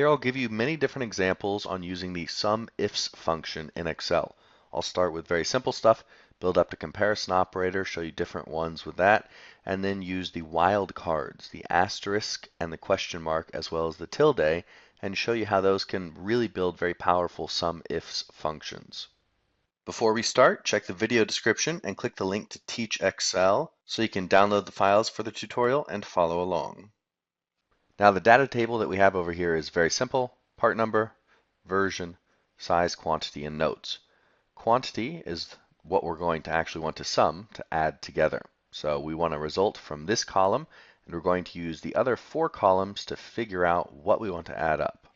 Here I'll give you many different examples on using the SUMIFS function in Excel. I'll start with very simple stuff, build up the comparison operator, show you different ones with that, and then use the wildcards, the asterisk and the question mark, as well as the tilde, and show you how those can really build very powerful SUMIFS functions. Before we start, check the video description and click the link to TeachExcel so you can download the files for the tutorial and follow along. Now the data table that we have over here is very simple: part number, version, size, quantity, and notes. Quantity is what we're going to actually want to sum to add together. So we want a result from this column, and we're going to use the other 4 columns to figure out what we want to add up.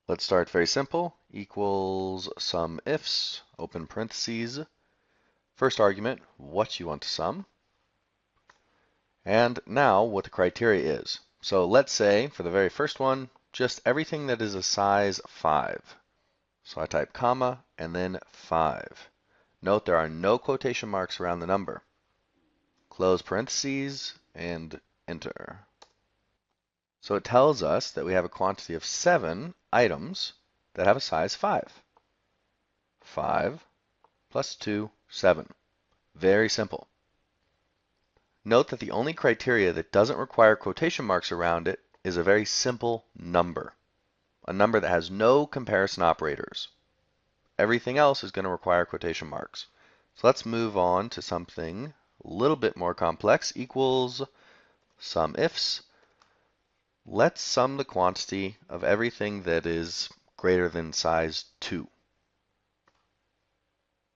Let's start very simple, equals SUMIFS, open parentheses, first argument, what you want to sum, and now what the criteria is. So let's say for the very first one, just everything that is a size 5. So I type comma and then 5. Note there are no quotation marks around the number. Close parentheses and enter. So it tells us that we have a quantity of 7 items that have a size 5. 5 plus 2, 7. Very simple. Note that the only criteria that doesn't require quotation marks around it is a very simple number, a number that has no comparison operators. Everything else is going to require quotation marks. So let's move on to something a little bit more complex, equals SUMIFS. Let's sum the quantity of everything that is greater than size 2.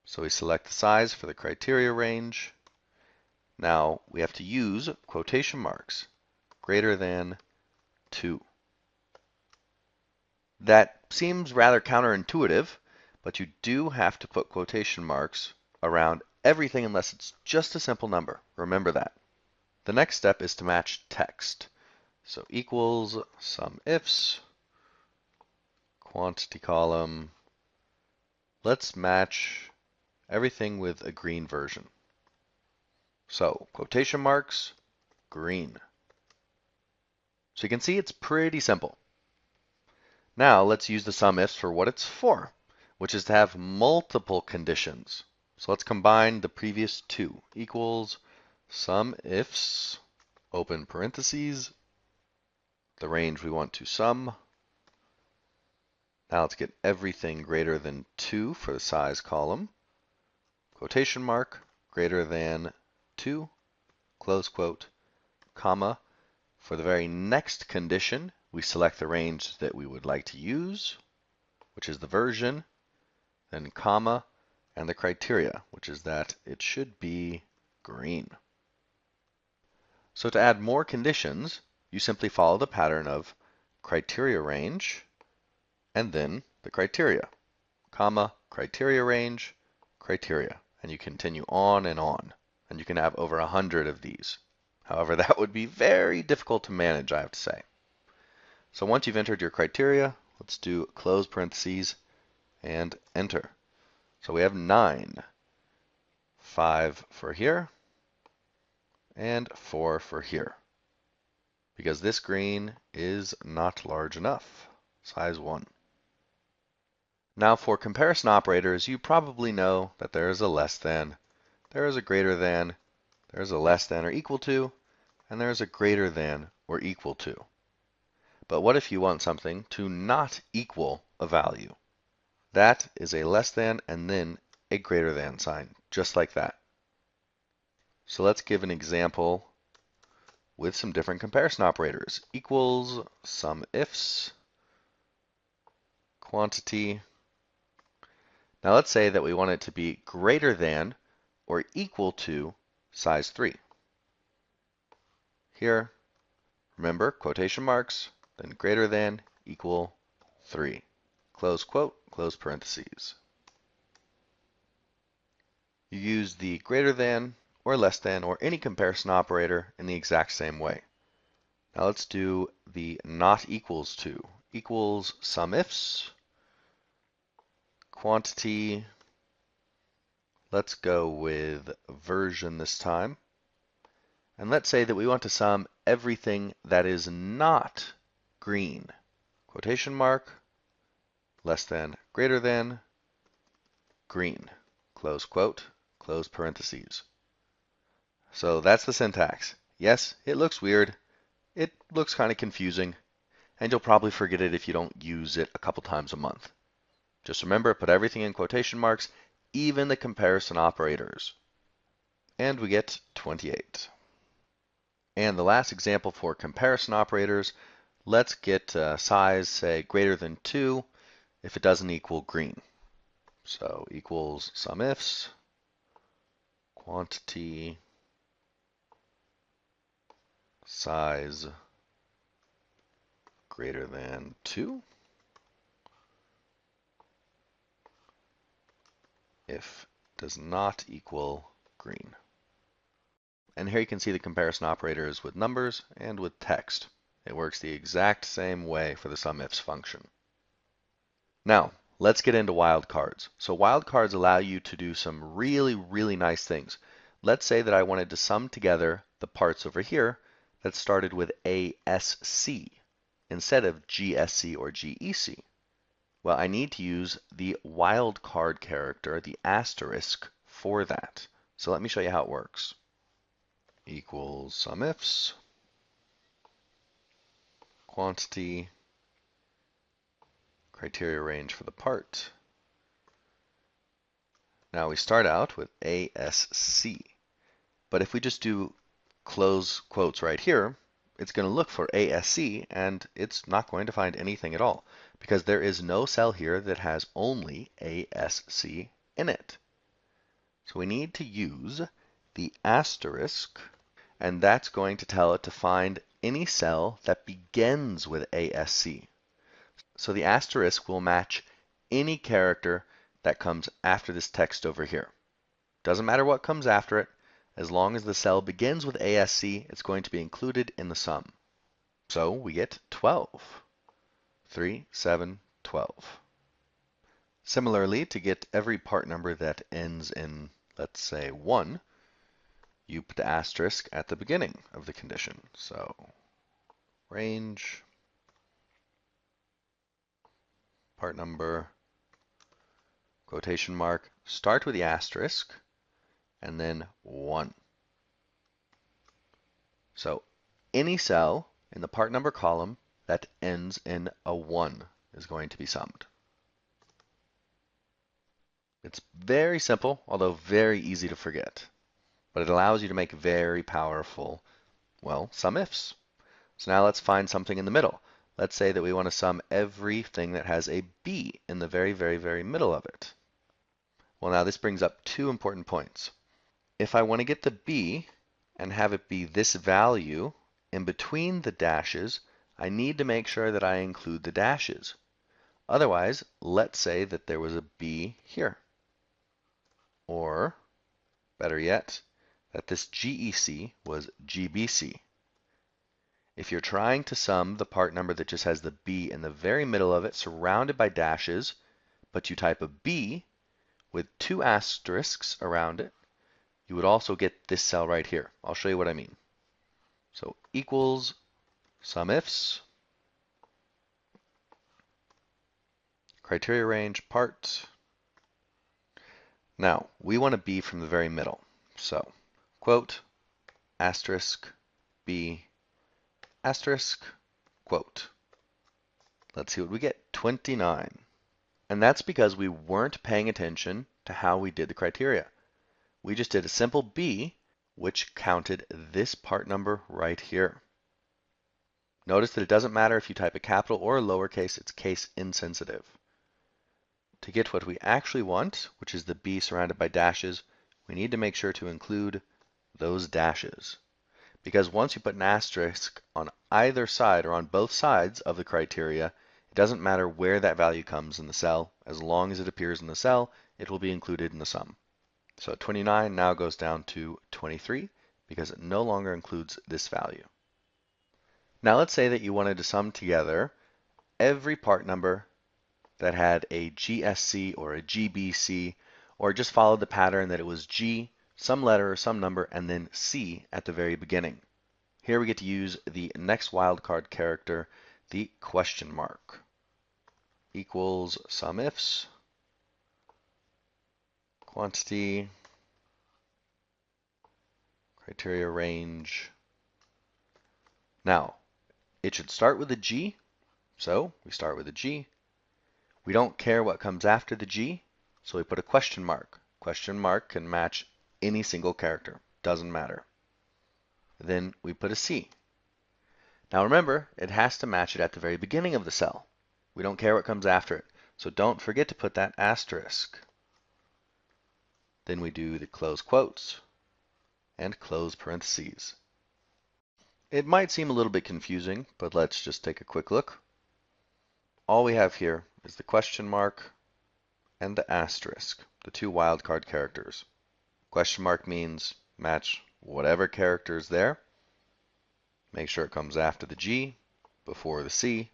So we select the size for the criteria range. Now we have to use quotation marks, greater than 2. That seems rather counterintuitive, but you do have to put quotation marks around everything unless it's just a simple number. Remember that. The next step is to match text. So equals SUMIFS, quantity column. Let's match everything with a green version. So quotation marks, green. So you can see it's pretty simple. Now let's use the SUMIFS for what it's for, which is to have multiple conditions. So let's combine the previous 2. Equals SUMIFS, open parentheses, the range we want to sum. Now let's get everything greater than 2 for the size column. Quotation mark, greater than 2, close quote, comma. For the very next condition, we select the range that we would like to use, which is the version, then comma, and the criteria, which is that it should be green. So to add more conditions, you simply follow the pattern of criteria range, and then the criteria, comma, criteria range, criteria, and you continue on, and you can have over 100 of these. However, that would be very difficult to manage, I have to say. So once you've entered your criteria, let's do close parentheses and enter. So we have 9, 5 for here, and 4 for here, because this green is not large enough, size 1. Now for comparison operators, you probably know that there is a less than, there is a greater than, there is a less than or equal to, and there is a greater than or equal to. But what if you want something to not equal a value? That is a less than and then a greater than sign, just like that. So let's give an example with some different comparison operators. Equals SUMIFS, quantity. Now let's say that we want it to be greater than or equal to size 3. Here, remember, quotation marks, then greater than, equal 3. Close quote, close parentheses. You use the greater than or less than or any comparison operator in the exact same way. Now let's do the not equals to. Equals SUMIFS, quantity. Let's go with version this time. And let's say that we want to sum everything that is not green, quotation mark, less than, greater than, green, close quote, close parentheses. So that's the syntax. Yes, it looks weird. It looks kind of confusing, and you'll probably forget it if you don't use it a couple times a month. Just remember, put everything in quotation marks, even the comparison operators. And we get 28. And the last example for comparison operators, let's get size, say, greater than 2 if it doesn't equal green. So equals SUMIFS, quantity, size greater than 2 if does not equal green. And here you can see the comparison operators with numbers and with text. It works the exact same way for the SUMIFS function. Now, let's get into wildcards. So wildcards allow you to do some really, really nice things. Let's say that I wanted to sum together the parts over here that started with ASC instead of GSC or GEC. Well, I need to use the wildcard character, the asterisk, for that. So let me show you how it works. Equals SUMIFS, quantity, criteria range for the part. Now we start out with ASC, but if we just do close quotes right here, it's going to look for ASC and it's not going to find anything at all because there is no cell here that has only ASC in it. So we need to use the asterisk, and that's going to tell it to find any cell that begins with ASC. So the asterisk will match any character that comes after this text over here. Doesn't matter what comes after it, as long as the cell begins with ASC, it's going to be included in the sum. So we get 12. 3, 7, 12. Similarly, to get every part number that ends in, let's say, 1, you put the asterisk at the beginning of the condition. So range, part number, quotation mark, start with the asterisk, and then 1. So any cell in the part number column that ends in a 1 is going to be summed. It's very simple, although very easy to forget. But it allows you to make very powerful, well, SUMIFS. So now let's find something in the middle. Let's say that we want to sum everything that has a B in the very, very, very middle of it. Well, now this brings up 2 important points. If I want to get the B and have it be this value in between the dashes, I need to make sure that I include the dashes. Otherwise, let's say that there was a B here. Or, better yet, that this GEC was GBC. If you're trying to sum the part number that just has the B in the very middle of it, surrounded by dashes, but you type a B with 2 asterisks around it, you would also get this cell right here. I'll show you what I mean. So equals SUMIFS, criteria range part. Now, we want a B from the very middle. So, quote, asterisk, B, asterisk, quote. Let's see what we get, 29. And that's because we weren't paying attention to how we did the criteria. We just did a simple B, which counted this part number right here. Notice that it doesn't matter if you type a capital or a lowercase, it's case insensitive. To get what we actually want, which is the B surrounded by dashes, we need to make sure to include those dashes. Because once you put an asterisk on either side or on both sides of the criteria, it doesn't matter where that value comes in the cell. As long as it appears in the cell, it will be included in the sum. So 29 now goes down to 23 because it no longer includes this value. Now let's say that you wanted to sum together every part number that had a GSC or a GBC, or just followed the pattern that it was G, some letter or some number, and then C at the very beginning. Here we get to use the next wildcard character, the question mark equals SUMIFS quantity criteria range. Now, it should start with a G, so we start with a G. We don't care what comes after the G, so we put a question mark. Question mark can match any single character, doesn't matter. Then we put a C. Now remember, it has to match it at the very beginning of the cell. We don't care what comes after it, so don't forget to put that asterisk. Then we do the close quotes and close parentheses. It might seem a little bit confusing, but let's just take a quick look. All we have here is the question mark and the asterisk, the two wildcard characters. Question mark means match whatever character is there. Make sure it comes after the G, before the C,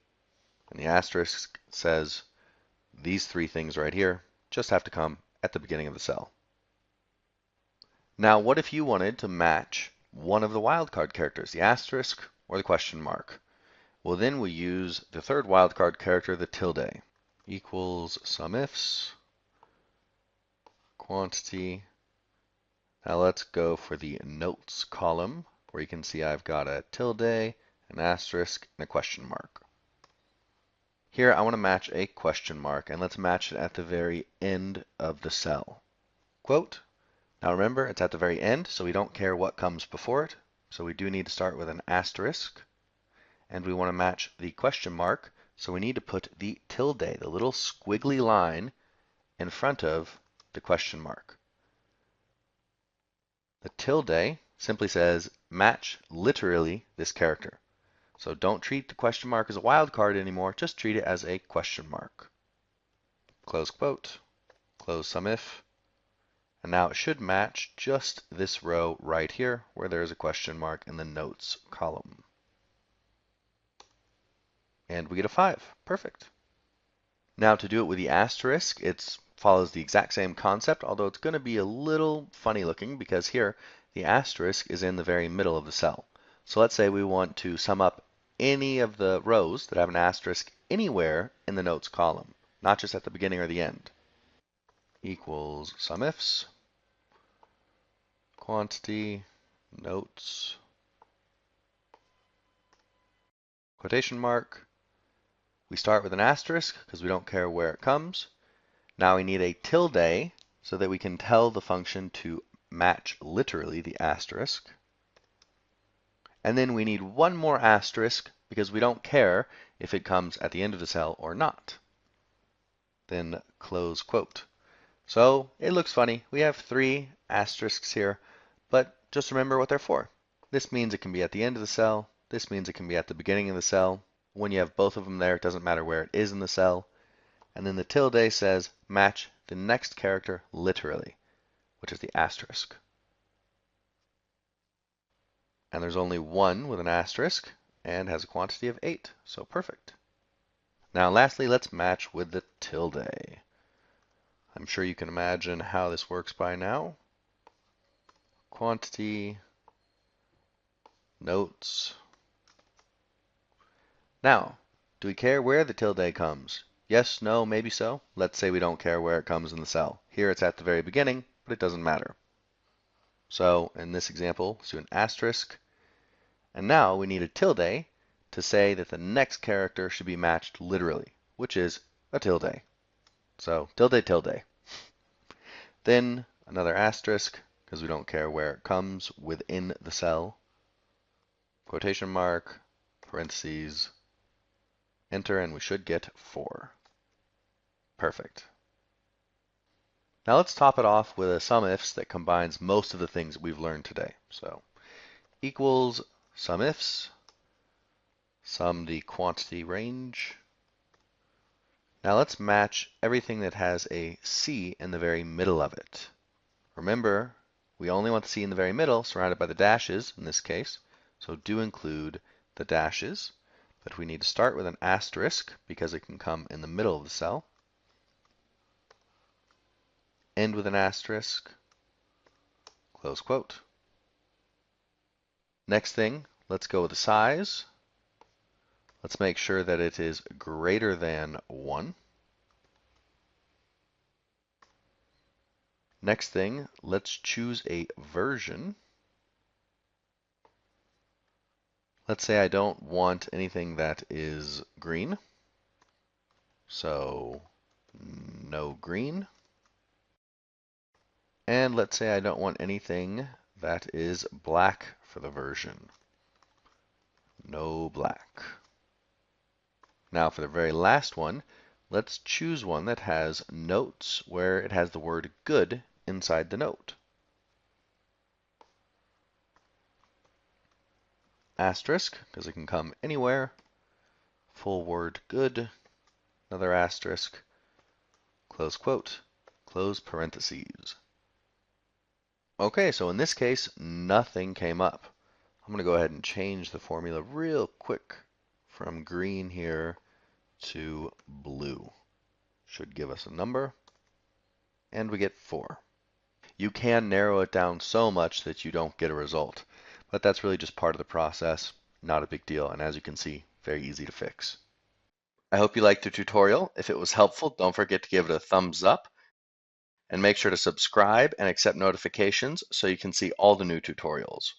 and the asterisk says these three things right here just have to come at the beginning of the cell. Now, what if you wanted to match one of the wildcard characters, the asterisk or the question mark? Well, then we use the third wildcard character, the tilde, equals SUMIFS quantity. Now let's go for the notes column, where you can see I've got a tilde, an asterisk, and a question mark. Here I want to match a question mark, and let's match it at the very end of the cell. Quote. Now remember, it's at the very end, so we don't care what comes before it. So we do need to start with an asterisk. And we want to match the question mark, so we need to put the tilde, the little squiggly line, in front of the question mark. The tilde simply says match literally this character. So don't treat the question mark as a wildcard anymore, just treat it as a question mark. Close quote, close SUMIF. And now it should match just this row right here where there's a question mark in the notes column. And we get a 5. Perfect. Now to do it with the asterisk, it follows the exact same concept, although it's going to be a little funny looking because here the asterisk is in the very middle of the cell. So let's say we want to sum up any of the rows that have an asterisk anywhere in the notes column, not just at the beginning or the end. Equals SUMIFS quantity notes quotation mark. We start with an asterisk because we don't care where it comes. Now we need a tilde so that we can tell the function to match literally the asterisk. And then we need one more asterisk because we don't care if it comes at the end of the cell or not. Then close quote. So it looks funny. We have 3 asterisks here, but just remember what they're for. This means it can be at the end of the cell. This means it can be at the beginning of the cell. When you have both of them there, it doesn't matter where it is in the cell. And then the tilde says match the next character literally, which is the asterisk. And there's only one with an asterisk and has a quantity of 8, so perfect. Now lastly, let's match with the tilde. I'm sure you can imagine how this works by now. Quantity, notes. Now, do we care where the tilde comes? Yes, no, maybe so. Let's say we don't care where it comes in the cell. Here it's at the very beginning, but it doesn't matter. So in this example, let's do an asterisk. And now we need a tilde to say that the next character should be matched literally, which is a tilde. So tilde, tilde. Then another asterisk, because we don't care where it comes within the cell. Quotation mark, parentheses, enter, and we should get 4. Perfect. Now let's top it off with a SUMIFS that combines most of the things that we've learned today. So equals SUMIFS, sum the quantity range. Now let's match everything that has a C in the very middle of it. Remember, we only want the C in the very middle, surrounded by the dashes in this case, so do include the dashes, but we need to start with an asterisk because it can come in the middle of the cell. End with an asterisk, close quote. Next thing, let's go with the size. Let's make sure that it is greater than 1. Next thing, let's choose a version. Let's say I don't want anything that is green. So no green. And let's say I don't want anything that is black for the version. No black. Now for the very last one, let's choose one that has notes where it has the word good inside the note. Asterisk, because it can come anywhere. Full word good. Another asterisk. Close quote. Close parentheses. Okay, so in this case, nothing came up. I'm going to go ahead and change the formula real quick from green here to blue. Should give us a number, and we get 4. You can narrow it down so much that you don't get a result, but that's really just part of the process, not a big deal, and as you can see, very easy to fix. I hope you liked the tutorial. If it was helpful, don't forget to give it a thumbs up, and make sure to subscribe and accept notifications so you can see all the new tutorials.